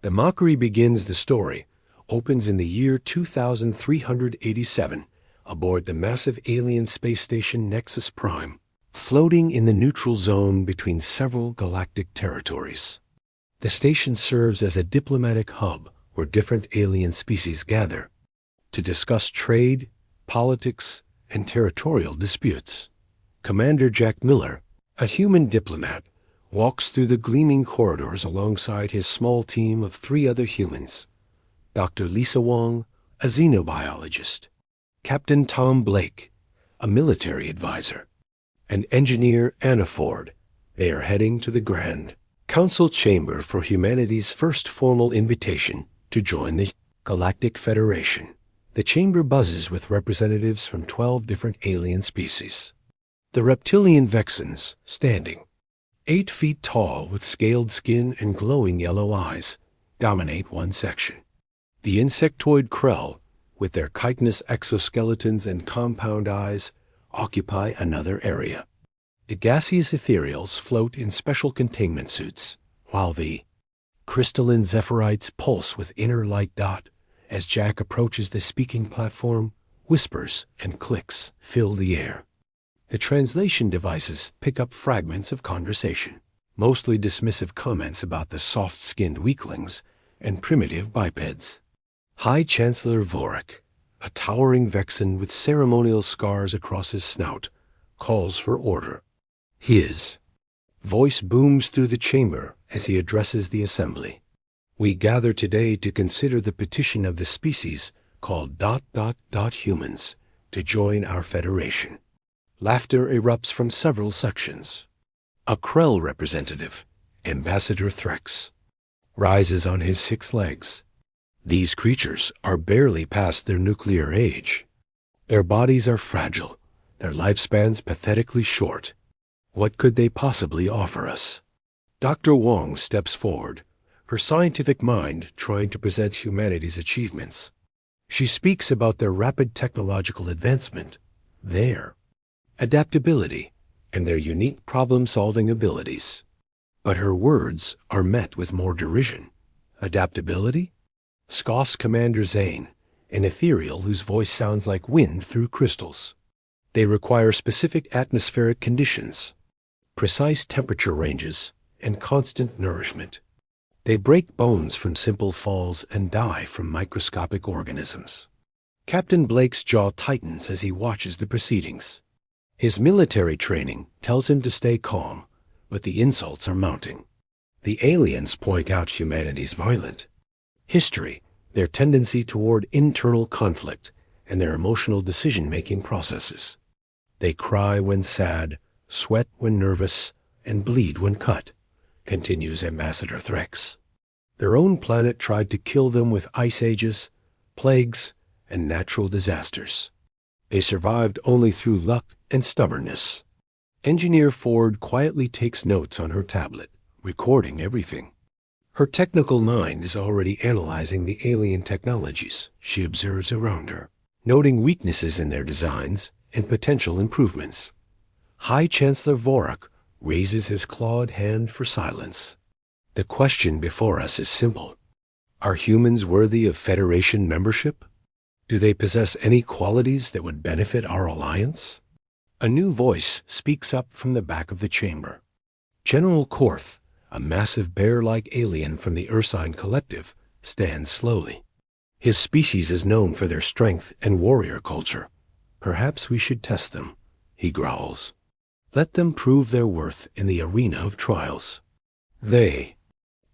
The Mockery begins the story, opens in the year 2387, aboard the massive alien space station Nexus Prime, floating in the neutral zone between several galactic territories. The station serves as a diplomatic hub where different alien species gather to discuss trade, politics, and territorial disputes. Commander Jack Miller, a human diplomat, walks through the gleaming corridors alongside his small team of 3 other humans. Dr. Lisa Wong, a xenobiologist, Captain Tom Blake, a military advisor, and Engineer Anna Ford. They are heading to the Grand Council Chamber for humanity's first formal invitation to join the Galactic Federation. The chamber buzzes with representatives from 12 different alien species. The reptilian Vexans, standing 8 feet tall with scaled skin and glowing yellow eyes, dominate one section. The insectoid Krell, with their chitinous exoskeletons and compound eyes, occupy another area. The gaseous ethereals float in special containment suits, while the crystalline Zephyrite pulse with inner light dot. As Jack approaches the speaking platform, whispers and clicks fill the air. The translation devices pick up fragments of conversation, mostly dismissive comments about the soft-skinned weaklings and primitive bipeds. High Chancellor Vorik, a towering Vexan with ceremonial scars across his snout, calls for order. His voice booms through the chamber as he addresses the assembly. We gather today to consider the petition of the species called ... humans to join our federation. Laughter erupts from several sections. A Krell representative, Ambassador Threx, rises on his 6 legs. These creatures are barely past their nuclear age. Their bodies are fragile, their lifespans pathetically short. What could they possibly offer us? Dr. Wong steps forward, her scientific mind trying to present humanity's achievements. She speaks about their rapid technological advancement, their adaptability, and their unique problem-solving abilities. But her words are met with more derision. Adaptability? Scoffs Commander Zane, an ethereal whose voice sounds like wind through crystals. They require specific atmospheric conditions, precise temperature ranges, and constant nourishment. They break bones from simple falls and die from microscopic organisms. Captain Blake's jaw tightens as he watches the proceedings. His military training tells him to stay calm, but the insults are mounting. The aliens point out humanity's violent history, their tendency toward internal conflict, and their emotional decision-making processes. They cry when sad, sweat when nervous, and bleed when cut, continues Ambassador Threx. Their own planet tried to kill them with ice ages, plagues, and natural disasters. They survived only through luck and stubbornness. Engineer Ford quietly takes notes on her tablet, recording everything. Her technical mind is already analyzing the alien technologies she observes around her, noting weaknesses in their designs and potential improvements. High Chancellor Vorik raises his clawed hand for silence. The question before us is simple. Are humans worthy of Federation membership? Do they possess any qualities that would benefit our alliance? A new voice speaks up from the back of the chamber. General Korth, a massive bear-like alien from the Ursine Collective, stands slowly. His species is known for their strength and warrior culture. Perhaps we should test them, he growls. Let them prove their worth in the arena of trials.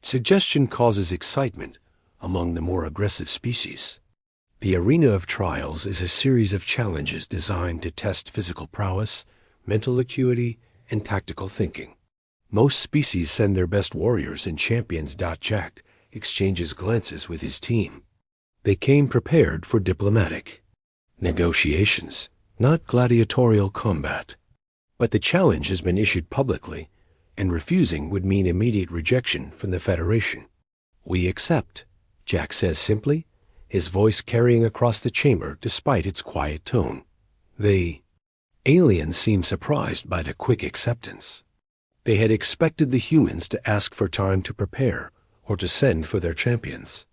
Suggestion causes excitement among the more aggressive species. The arena of trials is a series of challenges designed to test physical prowess, mental acuity, and tactical thinking. Most species send their best warriors and champions. Jack exchanges glances with his team. They came prepared for diplomatic negotiations, not gladiatorial combat. But the challenge has been issued publicly, and refusing would mean immediate rejection from the Federation. We accept, Jack says simply, his voice carrying across the chamber despite its quiet tone. The aliens seem surprised by the quick acceptance. They had expected the humans to ask for time to prepare or to send for their champions.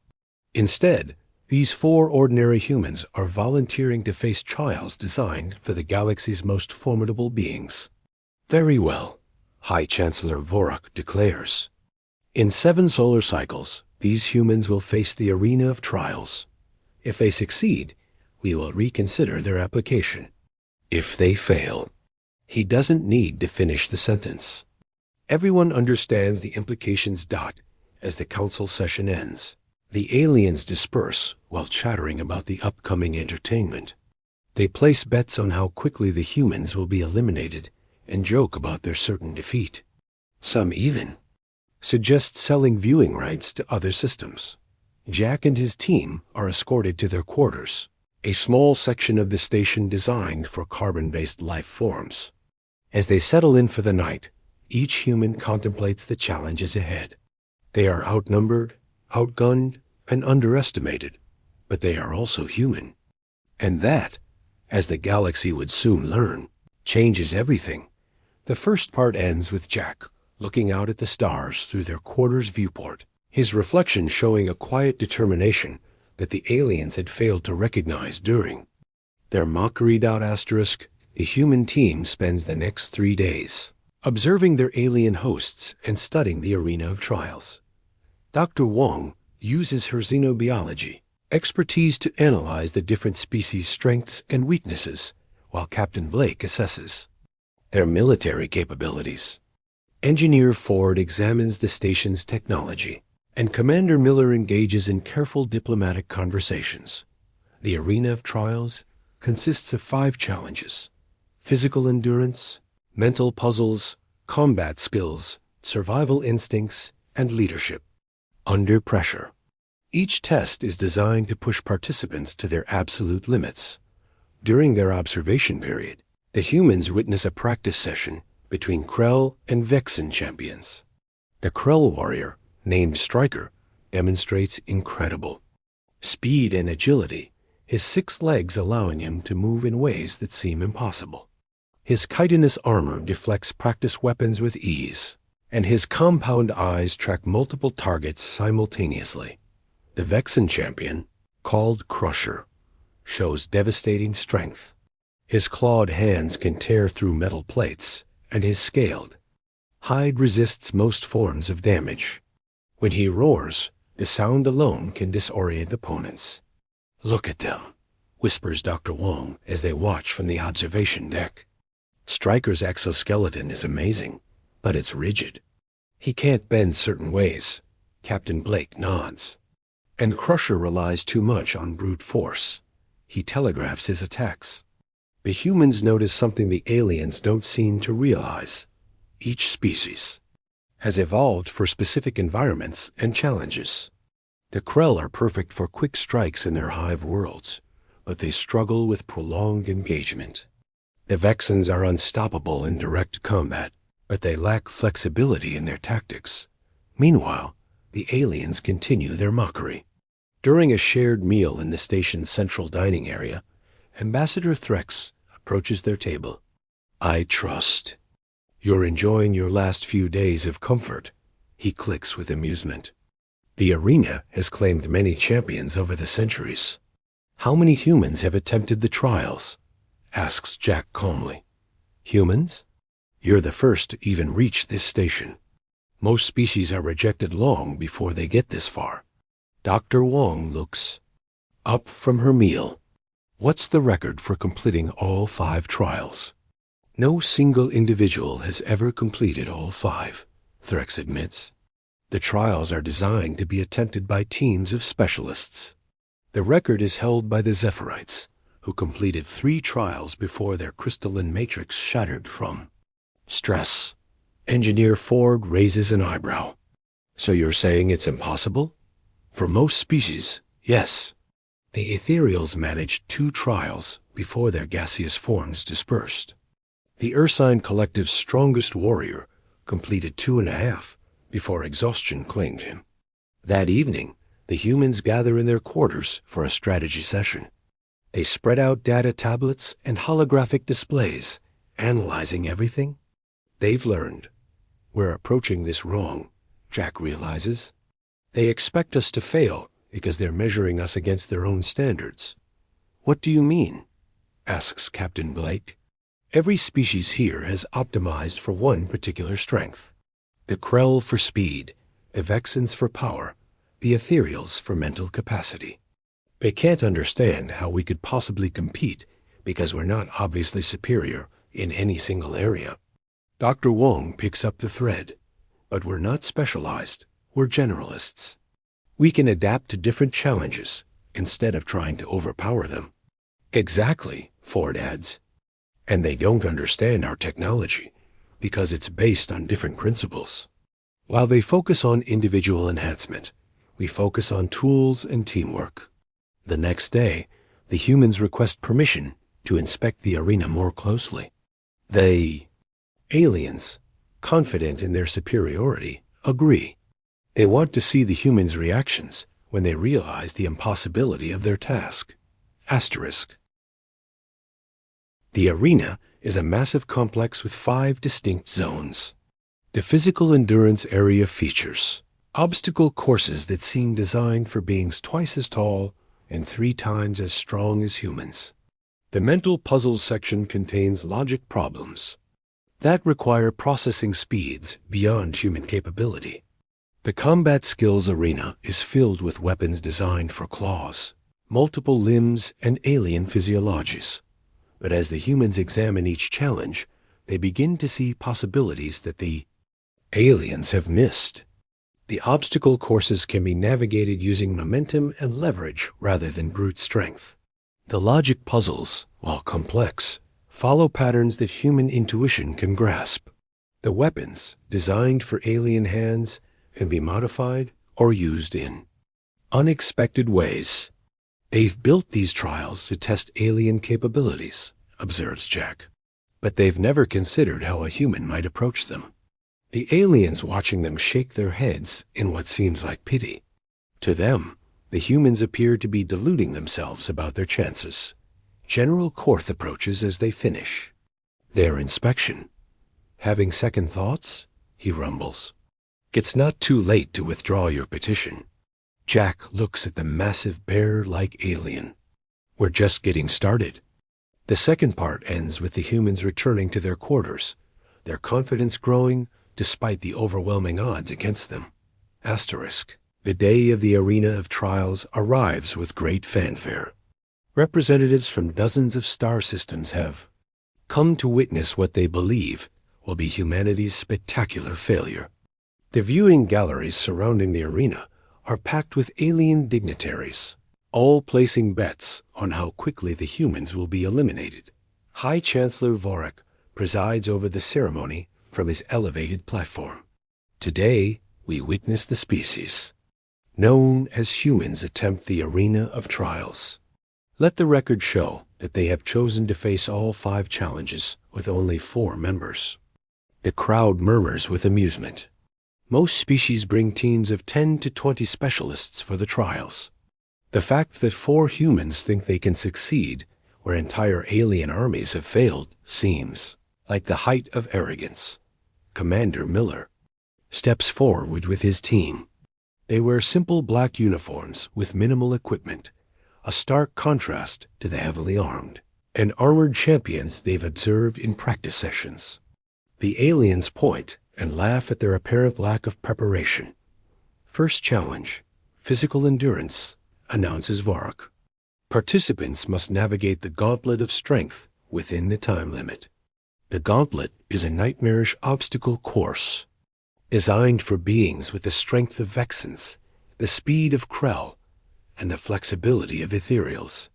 Instead, these 4 ordinary humans are volunteering to face trials designed for the galaxy's most formidable beings. Very well, High Chancellor Vorak declares. In 7 solar cycles, these humans will face the arena of trials. If they succeed, we will reconsider their application. If they fail, he doesn't need to finish the sentence. Everyone understands the implications. As the council session ends, the aliens disperse while chattering about the upcoming entertainment. They place bets on how quickly the humans will be eliminated and joke about their certain defeat. Some even suggest selling viewing rights to other systems. Jack and his team are escorted to their quarters, a small section of the station designed for carbon-based life forms. As they settle in for the night, each human contemplates the challenges ahead. They are outnumbered, outgunned, and underestimated, but they are also human. And that, as the galaxy would soon learn, changes everything. The first part ends with Jack looking out at the stars through their quarters viewport, his reflection showing a quiet determination that the aliens had failed to recognize during their mockery. The human team spends the next 3 days observing their alien hosts and studying the arena of trials. Dr. Wong uses her xenobiology expertise to analyze the different species' strengths and weaknesses, while Captain Blake assesses their military capabilities. Engineer Ford examines the station's technology, and Commander Miller engages in careful diplomatic conversations. The arena of trials consists of 5 challenges: physical endurance, mental puzzles, combat skills, survival instincts, and leadership. Under pressure. Each test is designed to push participants to their absolute limits. During their observation period, the humans witness a practice session between Krell and Vexen champions. The Krell warrior, named Stryker, demonstrates incredible speed and agility, his 6 legs allowing him to move in ways that seem impossible. His chitinous armor deflects practice weapons with ease, and his compound eyes track multiple targets simultaneously. The Vexen champion, called Crusher, shows devastating strength. His clawed hands can tear through metal plates, and his scaled hide resists most forms of damage. When he roars, the sound alone can disorient opponents. "Look at them," whispers Dr. Wong as they watch from the observation deck. Stryker's exoskeleton is amazing, but it's rigid. He can't bend certain ways. Captain Blake nods. And Crusher relies too much on brute force. He telegraphs his attacks. The humans notice something the aliens don't seem to realize. Each species has evolved for specific environments and challenges. The Krell are perfect for quick strikes in their hive worlds, but they struggle with prolonged engagement. The Vexens are unstoppable in direct combat, but they lack flexibility in their tactics. Meanwhile, the aliens continue their mockery. During a shared meal in the station's central dining area, Ambassador Threx approaches their table. "I trust you're enjoying your last few days of comfort," he clicks with amusement. The arena has claimed many champions over the centuries. "How many humans have attempted the trials?" asks Jack calmly. "Humans? You're the first to even reach this station. Most species are rejected long before they get this far." Dr. Wong looks up from her meal. "What's the record for completing all 5 trials?" "No single individual has ever completed all 5, Threx admits. The trials are designed to be attempted by teams of specialists. The record is held by the Zephyrite, who completed 3 trials before their crystalline matrix shattered from stress. Engineer Ford raises an eyebrow. "So you're saying it's impossible?" "For most species, yes. The ethereals managed 2 trials before their gaseous forms dispersed. The Ursine Collective's strongest warrior completed 2.5 before exhaustion claimed him. That evening, the humans gather in their quarters for a strategy session. They spread out data tablets and holographic displays, analyzing everything they've learned. We're approaching this wrong, Jack realizes. They expect us to fail because they're measuring us against their own standards. What do you mean? Asks Captain Blake. Every species here has optimized for one particular strength. The Krell for speed, the Vexans for power, the Ethereals for mental capacity. They can't understand how we could possibly compete because we're not obviously superior in any single area. Dr. Wong picks up the thread. But we're not specialized, we're generalists. We can adapt to different challenges instead of trying to overpower them. Exactly, Ford adds. And they don't understand our technology because it's based on different principles. While they focus on individual enhancement, we focus on tools and teamwork. The next day, the humans request permission to inspect the arena more closely. Aliens, confident in their superiority, agree. They want to see the humans' reactions when they realize the impossibility of their task. Asterisk. The arena is a massive complex with 5 distinct zones. The physical endurance area features obstacle courses that seem designed for beings twice as tall and 3 times as strong as humans. The mental puzzles section contains logic problems that require processing speeds beyond human capability. The combat skills arena is filled with weapons designed for claws, multiple limbs, and alien physiologies. But as the humans examine each challenge, they begin to see possibilities that the aliens have missed. The obstacle courses can be navigated using momentum and leverage rather than brute strength. The logic puzzles, while complex, follow patterns that human intuition can grasp. The weapons, designed for alien hands, can be modified or used in unexpected ways. They've built these trials to test alien capabilities, observes Jack. But they've never considered how a human might approach them. The aliens watching them shake their heads in what seems like pity. To them, the humans appear to be deluding themselves about their chances. General Korth approaches as they finish their inspection. Having second thoughts? He rumbles. It's not too late to withdraw your petition. Jack looks at the massive bear-like alien. We're just getting started. The second part ends with the humans returning to their quarters, their confidence growing despite the overwhelming odds against them. Asterisk. The day of the arena of trials arrives with great fanfare. Representatives from dozens of star systems have come to witness what they believe will be humanity's spectacular failure. The viewing galleries surrounding the arena are packed with alien dignitaries, all placing bets on how quickly the humans will be eliminated. High Chancellor Vorak presides over the ceremony from his elevated platform. Today, we witness the species known as humans attempt the arena of trials. Let the record show that they have chosen to face all 5 challenges with only 4 members. The crowd murmurs with amusement. Most species bring teams of 10 to 20 specialists for the trials. The fact that 4 humans think they can succeed where entire alien armies have failed seems like the height of arrogance. Commander Miller steps forward with his team. They wear simple black uniforms with minimal equipment, a stark contrast to the heavily armed and armored champions they've observed in practice sessions. The aliens point and laugh at their apparent lack of preparation. First challenge, physical endurance, announces Vorak. Participants must navigate the gauntlet of strength within the time limit. The gauntlet is a nightmarish obstacle course designed for beings with the strength of Vexans, the speed of Krell, and the flexibility of Ethereals.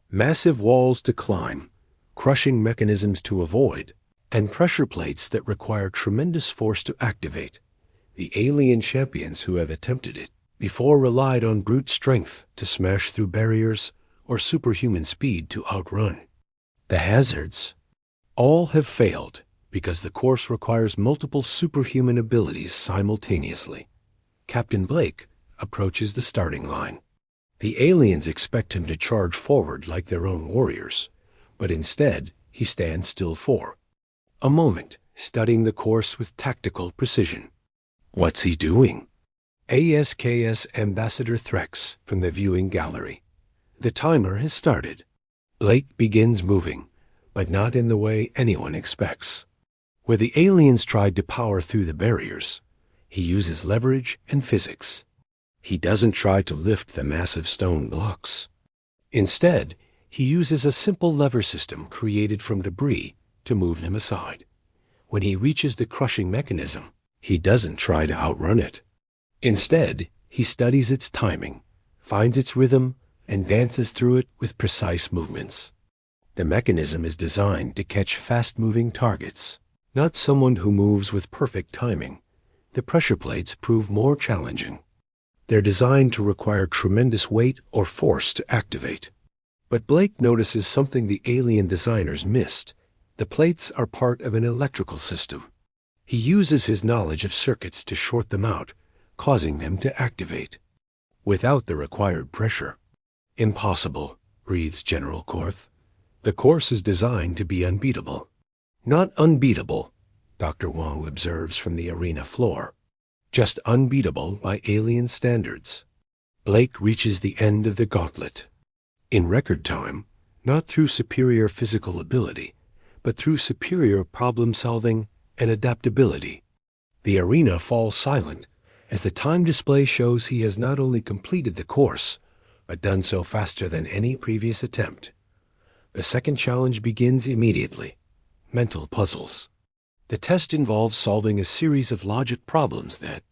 Massive walls to climb, crushing mechanisms to avoid, and pressure plates that require tremendous force to activate. The alien champions who have attempted it before relied on brute strength to smash through barriers or superhuman speed to outrun. The hazards all have failed because the course requires multiple superhuman abilities simultaneously. Captain Blake approaches the starting line. The aliens expect him to charge forward like their own warriors, but instead he stands still for a moment, studying the course with tactical precision. What's he doing? ASKS Ambassador Threx from the viewing gallery. The timer has started. Blake begins moving, but not in the way anyone expects. Where the aliens tried to power through the barriers, he uses leverage and physics. He doesn't try to lift the massive stone blocks. Instead, he uses a simple lever system created from debris to move them aside. When he reaches the crushing mechanism, he doesn't try to outrun it. Instead, he studies its timing, finds its rhythm, and dances through it with precise movements. The mechanism is designed to catch fast-moving targets, not someone who moves with perfect timing. The pressure plates prove more challenging. They're designed to require tremendous weight or force to activate. But Blake notices something the alien designers missed. The plates are part of an electrical system. He uses his knowledge of circuits to short them out, causing them to activate without the required pressure. Impossible, breathes General Korth. The course is designed to be unbeatable. Not unbeatable, Dr. Wong observes from the arena floor. Just unbeatable by alien standards. Blake reaches the end of the gauntlet. In record time, not through superior physical ability, but through superior problem-solving and adaptability. The arena falls silent as the time display shows he has not only completed the course, but done so faster than any previous attempt. The second challenge begins immediately. Mental puzzles. The test involves solving a series of logic problems that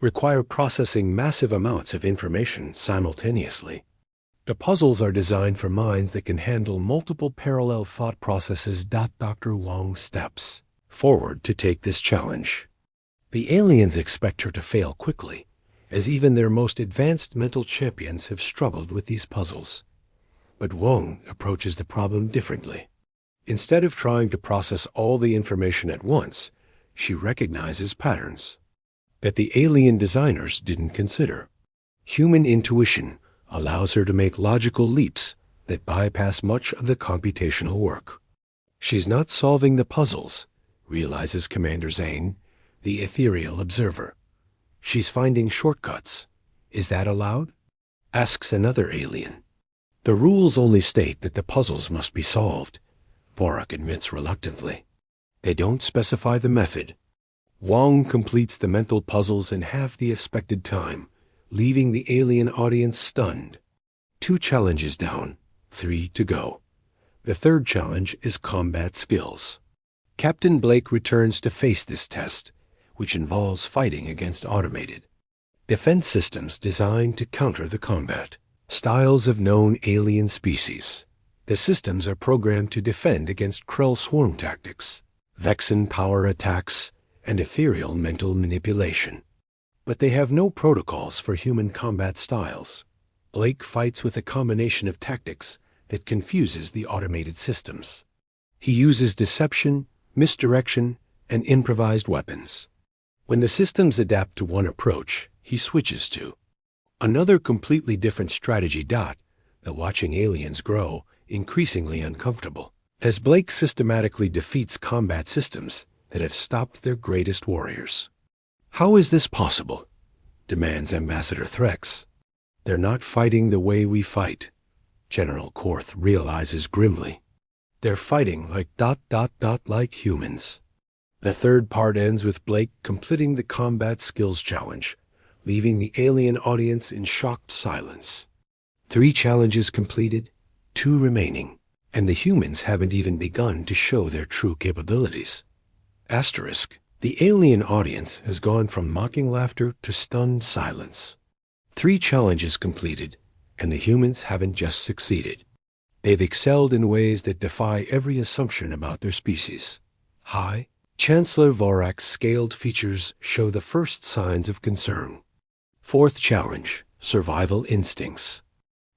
require processing massive amounts of information simultaneously. The puzzles are designed for minds that can handle multiple parallel thought processes. Dr. Wong steps forward to take this challenge. The aliens expect her to fail quickly, as even their most advanced mental champions have struggled with these puzzles. But Wong approaches the problem differently. Instead of trying to process all the information at once, she recognizes patterns that the alien designers didn't consider. Human intuition allows her to make logical leaps that bypass much of the computational work. She's not solving the puzzles, realizes Commander Zane, the ethereal observer. She's finding shortcuts. Is that allowed? Asks another alien. The rules only state that the puzzles must be solved, Vorak admits reluctantly. They don't specify the method. Wong completes the mental puzzles in half the expected time, leaving the alien audience stunned. 2 challenges down, 3 to go. The third challenge is combat skills. Captain Blake returns to face this test, which involves fighting against automated defense systems designed to counter the combat styles of known alien species. The systems are programmed to defend against Krell swarm tactics, Vexen power attacks, and ethereal mental manipulation. But they have no protocols for human combat styles. Blake fights with a combination of tactics that confuses the automated systems. He uses deception, misdirection, and improvised weapons. When the systems adapt to one approach, he switches to another completely different strategy. The watching aliens grow increasingly uncomfortable as Blake systematically defeats combat systems that have stopped their greatest warriors. How is this possible? Demands Ambassador Threx. They're not fighting the way we fight, General Korth realizes grimly. They're fighting like humans. The third part ends with Blake completing the combat skills challenge, leaving the alien audience in shocked silence. 3 challenges completed, 2 remaining, and the humans haven't even begun to show their true capabilities. Asterisk. The alien audience has gone from mocking laughter to stunned silence. 3 challenges completed, and the humans haven't just succeeded. They've excelled in ways that defy every assumption about their species. High, Chancellor Vorak's scaled features show the first signs of concern. 4th challenge, survival instincts.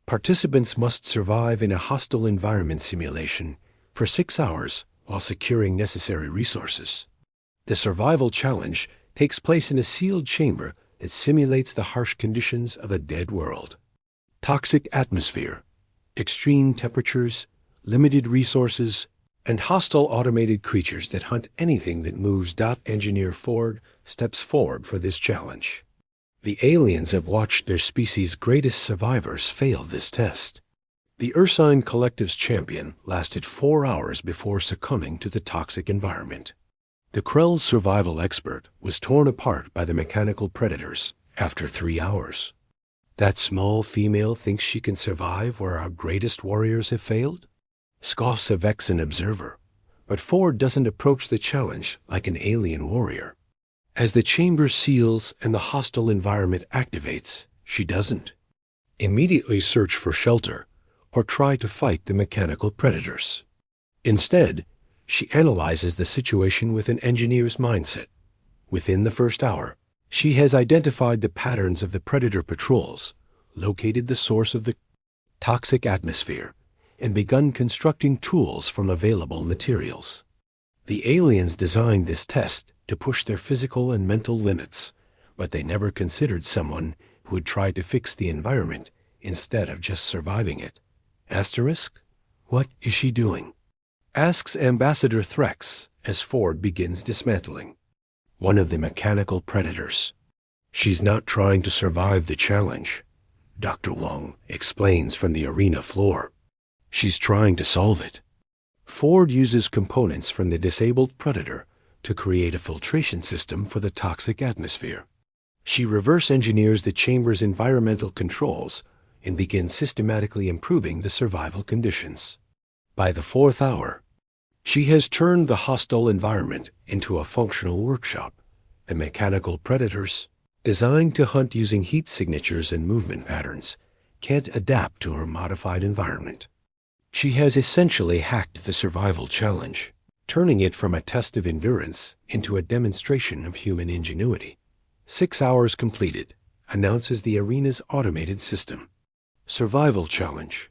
Participants must survive in a hostile environment simulation for 6 hours while securing necessary resources. The survival challenge takes place in a sealed chamber that simulates the harsh conditions of a dead world. Toxic atmosphere, extreme temperatures, limited resources, and hostile automated creatures that hunt anything that moves. Engineer Ford steps forward for this challenge. The aliens have watched their species' greatest survivors fail this test. The Ursine Collective's champion lasted 4 hours before succumbing to the toxic environment. The Krell's survival expert was torn apart by the mechanical predators after 3 hours. That small female thinks she can survive where our greatest warriors have failed? Scoffs a Vexen observer, but Ford doesn't approach the challenge like an alien warrior. As the chamber seals and the hostile environment activates, she doesn't immediately search for shelter or try to fight the mechanical predators. Instead, she analyzes the situation with an engineer's mindset. Within the first hour, she has identified the patterns of the predator patrols, located the source of the toxic atmosphere, and begun constructing tools from available materials. The aliens designed this test to push their physical and mental limits, but they never considered someone who would try to fix the environment instead of just surviving it. Asterisk? What is she doing? Asks Ambassador Threx as Ford begins dismantling one of the mechanical predators. She's not trying to survive the challenge, Dr. Wong explains from the arena floor. She's trying to solve it. Ford uses components from the disabled predator to create a filtration system for the toxic atmosphere. She reverse engineers the chamber's environmental controls and begins systematically improving the survival conditions. By the 4th hour, she has turned the hostile environment into a functional workshop. The mechanical predators, designed to hunt using heat signatures and movement patterns, can't adapt to her modified environment. She has essentially hacked the survival challenge, turning it from a test of endurance into a demonstration of human ingenuity. 6 hours completed, announces the arena's automated system. Survival challenge,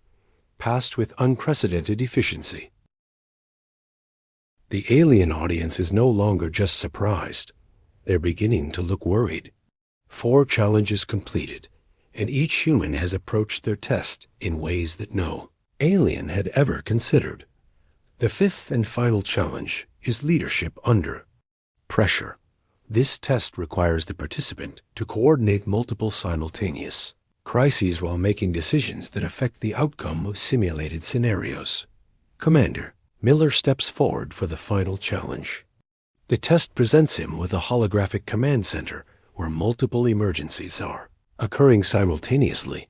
passed with unprecedented efficiency. The alien audience is no longer just surprised. They're beginning to look worried. 4 challenges completed, and each human has approached their test in ways that no alien had ever considered. The 5th and final challenge is leadership under pressure. This test requires the participant to coordinate multiple simultaneous crises while making decisions that affect the outcome of simulated scenarios. Commander Miller steps forward for the final challenge. The test presents him with a holographic command center where multiple emergencies are occurring simultaneously.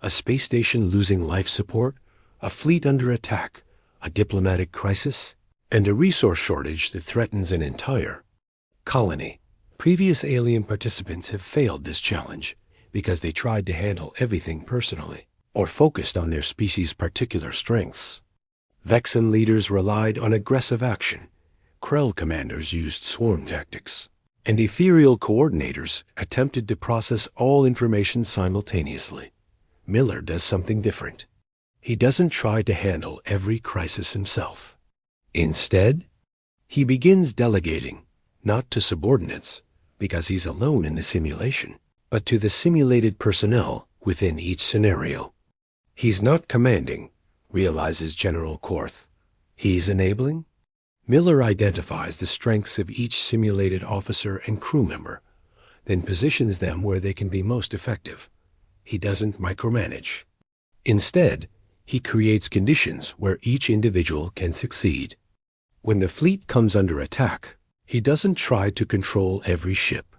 A space station losing life support, a fleet under attack, a diplomatic crisis, and a resource shortage that threatens an entire colony. Previous alien participants have failed this challenge because they tried to handle everything personally or focused on their species' particular strengths. Vexen leaders relied on aggressive action. Krell commanders used swarm tactics, and ethereal coordinators attempted to process all information simultaneously. Miller does something different. He doesn't try to handle every crisis himself. Instead, he begins delegating, not to subordinates, because he's alone in the simulation, but to the simulated personnel within each scenario. He's not commanding, realizes General Korth. He's enabling. Miller identifies the strengths of each simulated officer and crew member, then positions them where they can be most effective. He doesn't micromanage. Instead, he creates conditions where each individual can succeed. When the fleet comes under attack, he doesn't try to control every ship.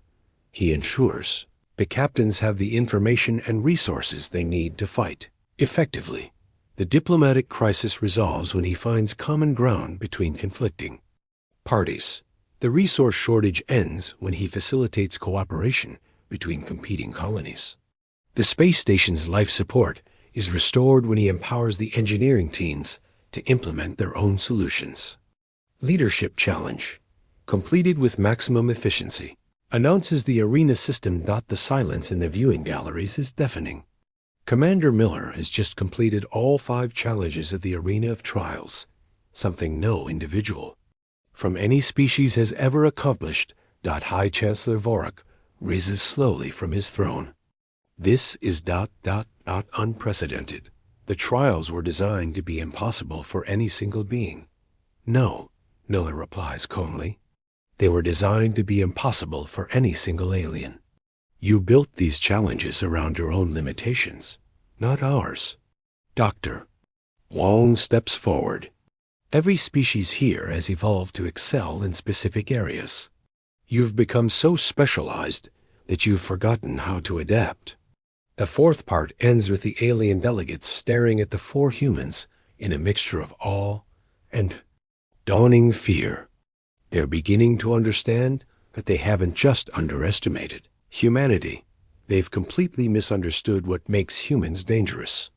He ensures the captains have the information and resources they need to fight effectively. The diplomatic crisis resolves when he finds common ground between conflicting parties. The resource shortage ends when he facilitates cooperation between competing colonies. The space station's life support is restored when he empowers the engineering teams to implement their own solutions. Leadership challenge, completed with maximum efficiency, announces the arena system. The silence in the viewing galleries is deafening. Commander Miller has just completed all 5 challenges of the arena of trials, something no individual from any species has ever accomplished. High Chancellor Vorak rises slowly from his throne. This is unprecedented. The trials were designed to be impossible for any single being. No, Miller replies calmly. They were designed to be impossible for any single alien. You built these challenges around your own limitations, not ours. Dr. Wong steps forward. Every species here has evolved to excel in specific areas. You've become so specialized that you've forgotten how to adapt. The fourth part ends with the alien delegates staring at the four humans in a mixture of awe and dawning fear. They're beginning to understand that they haven't just underestimated humanity. They've completely misunderstood what makes humans dangerous.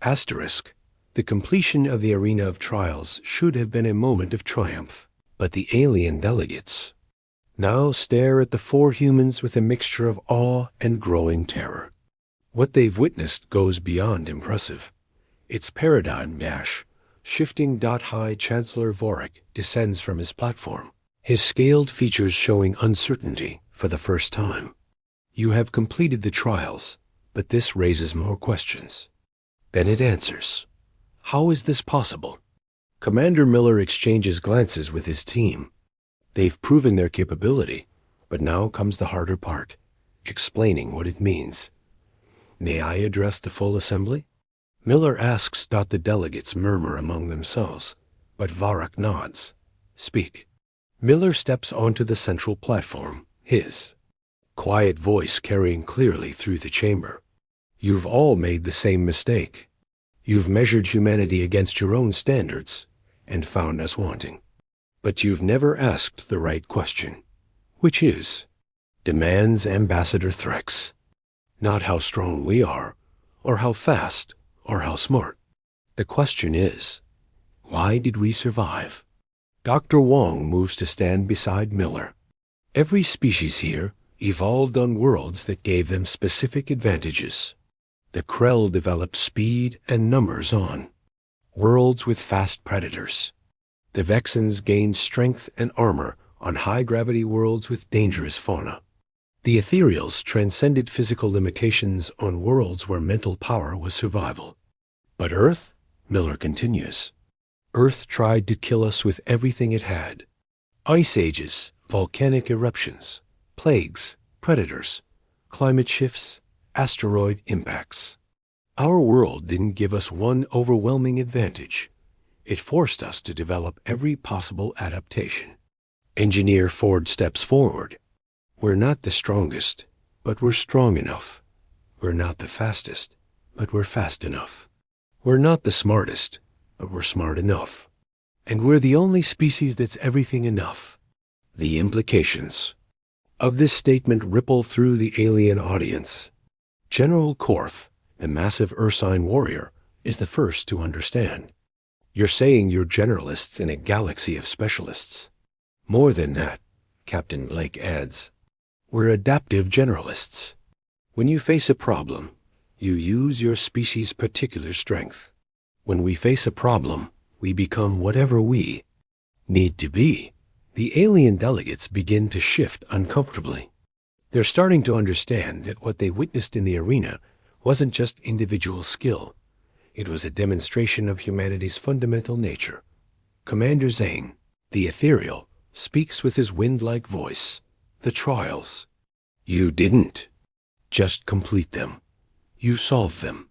Asterisk. The completion of the arena of trials should have been a moment of triumph, but the alien delegates now stare at the four humans with a mixture of awe and growing terror. What they've witnessed goes beyond impressive. It's paradigm dash. Shifting. High Chancellor Vorik descends from his platform, his scaled features showing uncertainty for the first time. You have completed the trials, but this raises more questions. Bennett answers. How is this possible? Commander Miller exchanges glances with his team. They've proven their capability, but now comes the harder part, explaining what it means. May I address the full assembly? Miller asks. The delegates murmur among themselves, but Vorik nods. Speak. Miller steps onto the central platform, his quiet voice carrying clearly through the chamber. You've all made the same mistake. You've measured humanity against your own standards and found us wanting. But you've never asked the right question, which is, demands Ambassador Threx. Not how strong we are, or how fast, or how smart. The question is, why did we survive? Dr. Wong moves to stand beside Miller. Every species here evolved on worlds that gave them specific advantages. The Krell developed speed and numbers on worlds with fast predators. The Vexans gained strength and armor on high-gravity worlds with dangerous fauna. The Ethereals transcended physical limitations on worlds where mental power was survival. But Earth, Miller continues, Earth tried to kill us with everything it had. Ice ages, volcanic eruptions, plagues, predators, climate shifts, asteroid impacts. Our world didn't give us one overwhelming advantage. It forced us to develop every possible adaptation. Engineer Ford steps forward. We're not the strongest, but we're strong enough. We're not the fastest, but we're fast enough. We're not the smartest, but we're smart enough. And we're the only species that's everything enough. The implications of this statement ripple through the alien audience. General Korth, the massive Ursine warrior, is the first to understand. You're saying you're generalists in a galaxy of specialists. More than that, Captain Blake adds. We're adaptive generalists. When you face a problem, you use your species' particular strength. When we face a problem, we become whatever we need to be. The alien delegates begin to shift uncomfortably. They're starting to understand that what they witnessed in the arena wasn't just individual skill. It was a demonstration of humanity's fundamental nature. Commander Zane, the ethereal, speaks with his wind-like voice. The trials. You didn't just complete them. You solved them.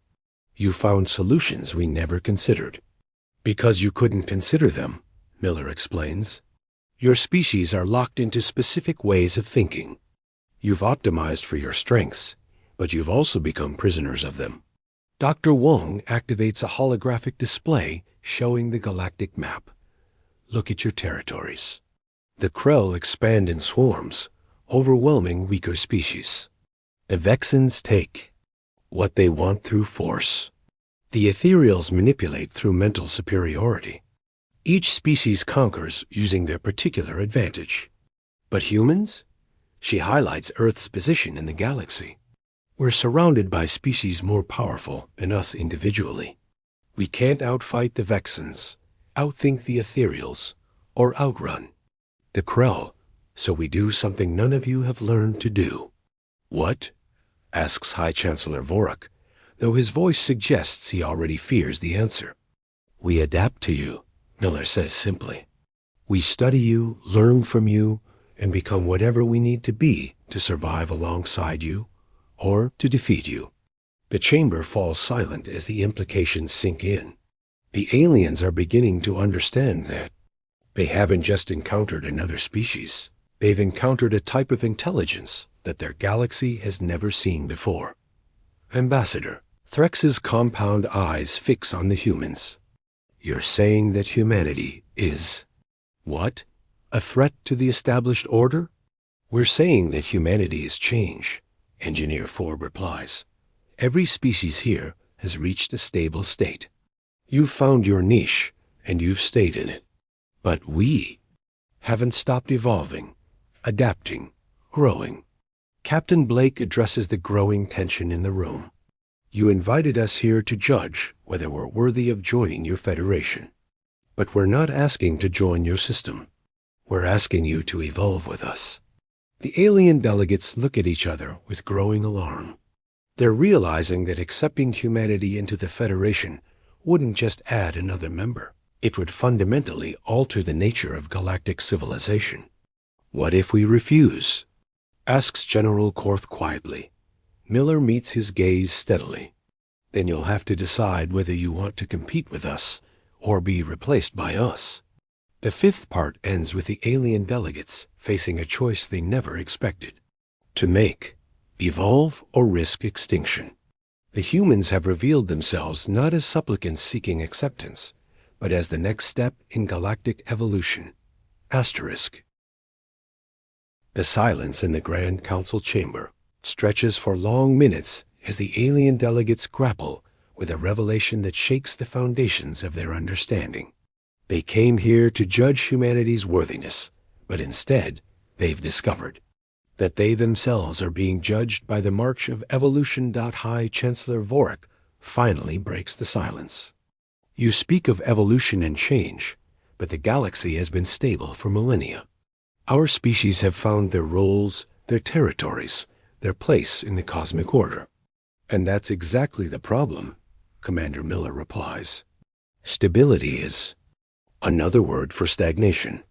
You found solutions we never considered. Because you couldn't consider them, Miller explains. Your species are locked into specific ways of thinking. You've optimized for your strengths, but you've also become prisoners of them. Dr. Wong activates a holographic display showing the galactic map. Look at your territories. The Krell expand in swarms, overwhelming weaker species. The Vexans take what they want through force. The Ethereals manipulate through mental superiority. Each species conquers using their particular advantage. But humans? She highlights Earth's position in the galaxy. We're surrounded by species more powerful than us individually. We can't outfight the Vexans, outthink the Ethereals, or outrun the Krell, so we do something none of you have learned to do. What? Asks High Chancellor Vorik, though his voice suggests he already fears the answer. We adapt to you, Miller says simply. We study you, learn from you, and become whatever we need to be to survive alongside you or to defeat you. The chamber falls silent as the implications sink in. The aliens are beginning to understand that they haven't just encountered another species. They've encountered a type of intelligence that their galaxy has never seen before. Ambassador, Threx's compound eyes fix on the humans. You're saying that humanity is what? A threat to the established order? We're saying that humanity is change, Engineer Ford replies. Every species here has reached a stable state. You've found your niche, and you've stayed in it. But we haven't stopped evolving, adapting, growing. Captain Blake addresses the growing tension in the room. You invited us here to judge whether we're worthy of joining your federation. But we're not asking to join your system. We're asking you to evolve with us. The alien delegates look at each other with growing alarm. They're realizing that accepting humanity into the Federation wouldn't just add another member. It would fundamentally alter the nature of galactic civilization. What if we refuse? Asks General Korth quietly. Miller meets his gaze steadily. Then you'll have to decide whether you want to compete with us or be replaced by us. The fifth part ends with the alien delegates facing a choice they never expected to make: evolve or risk extinction. The humans have revealed themselves not as supplicants seeking acceptance, but as the next step in galactic evolution. Asterisk. The silence in the Grand Council chamber stretches for long minutes as the alien delegates grapple with a revelation that shakes the foundations of their understanding. They came here to judge humanity's worthiness, but instead they've discovered that they themselves are being judged by the march of evolution. High Chancellor Vorik finally breaks the silence. You speak of evolution and change, but the galaxy has been stable for millennia. Our species have found their roles, their territories, their place in the cosmic order. And that's exactly the problem, Commander Miller replies. Stability is another word for stagnation.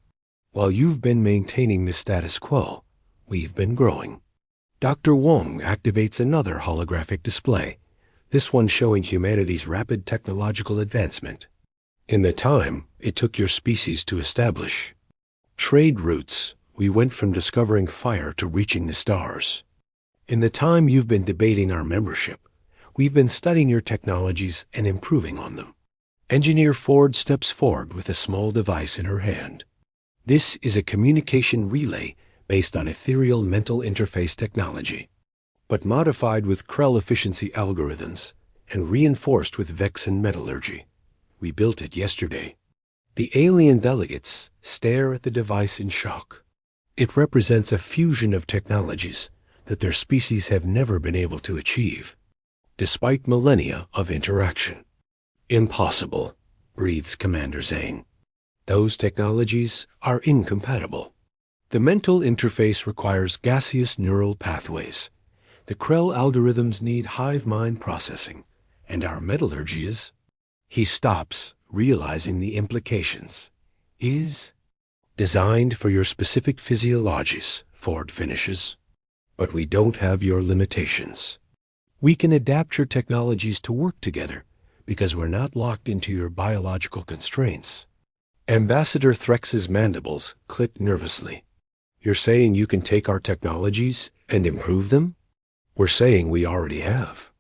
While you've been maintaining the status quo, we've been growing. Dr. Wong activates another holographic display, this one showing humanity's rapid technological advancement. In the time it took your species to establish trade routes, we went from discovering fire to reaching the stars. In the time you've been debating our membership, we've been studying your technologies and improving on them. Engineer Ford steps forward with a small device in her hand. This is a communication relay based on ethereal mental interface technology, but modified with Krell efficiency algorithms and reinforced with Vexen metallurgy. We built it yesterday. The alien delegates stare at the device in shock. It represents a fusion of technologies that their species have never been able to achieve, despite millennia of interaction. Impossible, breathes Commander Zane. Those technologies are incompatible. The mental interface requires gaseous neural pathways. The Krell algorithms need hive mind processing, and our metallurgy is... He stops, realizing the implications. Is designed for your specific physiologies, Ford finishes. But we don't have your limitations. We can adapt your technologies to work together because we're not locked into your biological constraints. Ambassador Threx's mandibles click nervously. You're saying you can take our technologies and improve them? We're saying we already have.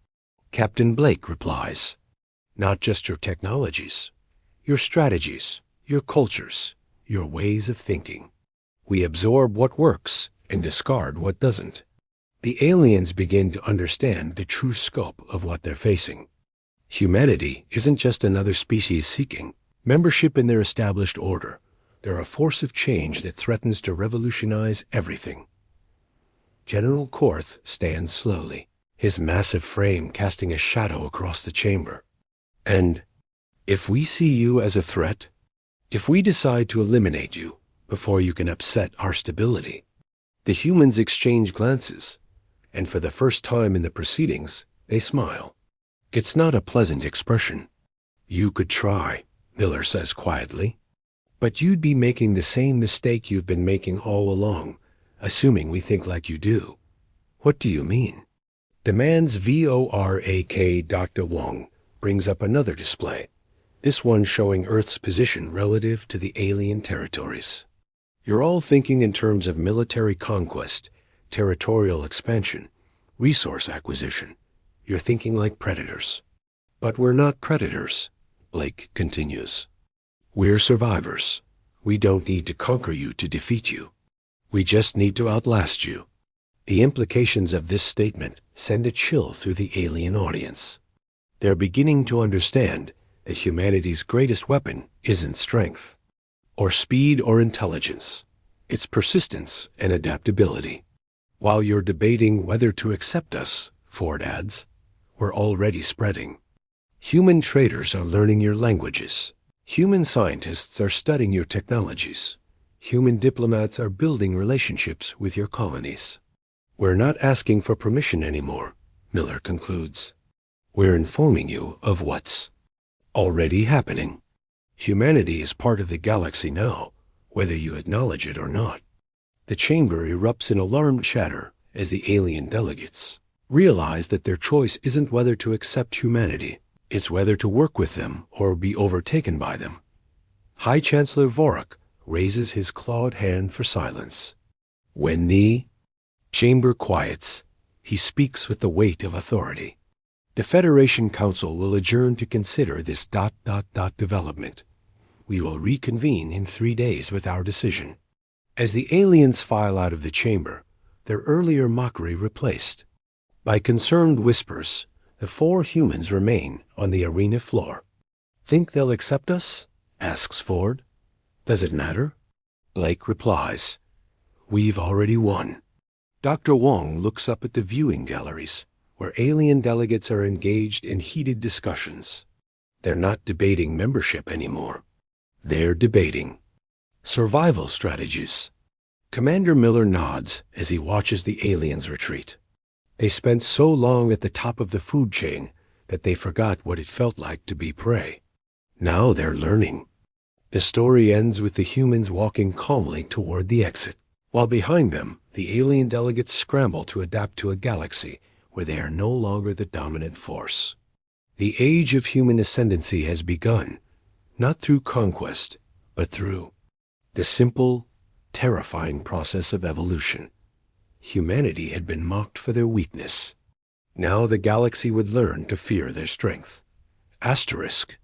Captain Blake replies. Not just your technologies, your strategies, your cultures, your ways of thinking. We absorb what works and discard what doesn't. The aliens begin to understand the true scope of what they're facing. Humanity isn't just another species seeking membership in their established order. They're a force of change that threatens to revolutionize everything. General Korth stands slowly, his massive frame casting a shadow across the chamber. And if we see you as a threat, if we decide to eliminate you before you can upset our stability, the humans exchange glances, and for the first time in the proceedings, they smile. It's not a pleasant expression. You could try, Miller says quietly. But you'd be making the same mistake you've been making all along, assuming we think like you do. What do you mean? The man's VORAK Dr. Wong brings up another display, this one showing Earth's position relative to the alien territories. You're all thinking in terms of military conquest, territorial expansion, resource acquisition. You're thinking like predators. But we're not predators, Blake continues. We're survivors. We don't need to conquer you to defeat you. We just need to outlast you. The implications of this statement send a chill through the alien audience. They're beginning to understand that humanity's greatest weapon isn't strength, or speed or intelligence. It's persistence and adaptability. While you're debating whether to accept us, Ford adds, we're already spreading. Human traders are learning your languages. Human scientists are studying your technologies. Human diplomats are building relationships with your colonies. We're not asking for permission anymore, Miller concludes. We're informing you of what's already happening. Humanity is part of the galaxy now, whether you acknowledge it or not. The chamber erupts in alarmed chatter as the alien delegates realize that their choice isn't whether to accept humanity, it's whether to work with them or be overtaken by them. High Chancellor Vorak raises his clawed hand for silence. When the chamber quiets, he speaks with the weight of authority. The Federation Council will adjourn to consider this ... development. We will reconvene in 3 days with our decision. As the aliens file out of the chamber, their earlier mockery replaced. By concerned whispers, the 4 humans remain on the arena floor. Think they'll accept us? Asks Ford. Does it matter? Blake replies, we've already won. Dr. Wong looks up at the viewing galleries, where alien delegates are engaged in heated discussions. They're not debating membership anymore. They're debating survival strategies. Commander Miller nods as he watches the aliens retreat. They spent so long at the top of the food chain that they forgot what it felt like to be prey. Now they're learning. The story ends with the humans walking calmly toward the exit, while behind them, the alien delegates scramble to adapt to a galaxy where they are no longer the dominant force. The age of human ascendancy has begun, not through conquest, but through the simple, terrifying process of evolution. Humanity had been mocked for their weakness. Now the galaxy would learn to fear their strength. Asterisk